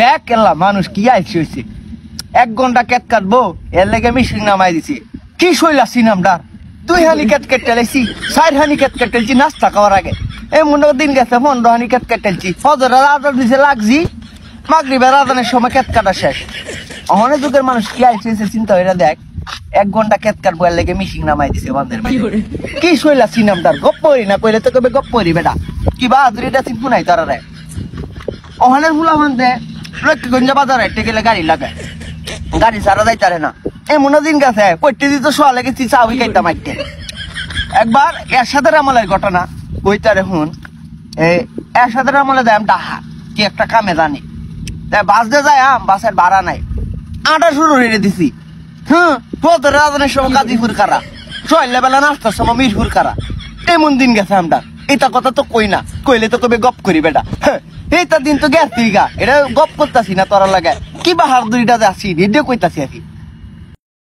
দেখ কেলা মানুষ কি আইসি হয়েছে 1 ঘন্টা কেট কাটবো এর লেগে মিশিং নামাই দিছি কি শৈলা সিনামডার 2 হানি কেট কেটেছি 4 হানি কেট কেটেছি নাস্তা খাওয়ার আগে এই মনে দিন গেছে 15 হানি কেট কেটেছি ফজরের আজান দিছে লাগছি মাগরিবের আজানের সময় কেট কাটা শেষ অনেক যুগের মানুষ কি আইসি চিন্তা হইরা দেখ 1 ঘন্টা কেট কাটবো এর লেগে মিশিং নামাই দিছে বান্দের কি শৈলা সিনামডার গপ্পরি না কইলে তো কবে গপ্পরি বেটা কি বাহাদুরিটা চিনবো নাই তারা রে ওখানের ফুলা মানতে লক্ষ্মীগঞ্জ বাজারে হেঁটে গেলে গাড়ি লাগে গাড়ি ছাড়া যাইতারে না এমন দিন গেছে কইতে দিত শোয়া লেগেছি চা ওই খাইতাম আইতে একবার এরশাদের আমলের ঘটনা কইতারে হুন এরশাদের আমলে যাই ডাহা কি একটা কামে জানি তাই বাস দিয়ে যায় বাসের ভাড়া নাই আটা শুরু হয়ে দিছি ফজরের আজানের সময় গাজীপুর কারা সকালে বেলা নাস্তার সময় মিরপুর কারা এমন দিন গেছে আমরা এটা কথা তো কই না কইলে তো কবে গপ করি বেটা এইটা দিন তো গেছি গা এটা গপ করতেছি না তোরা লাগে কি বাহাদুরিটা যাচ্ছি রেডিও কইতাছি আর কি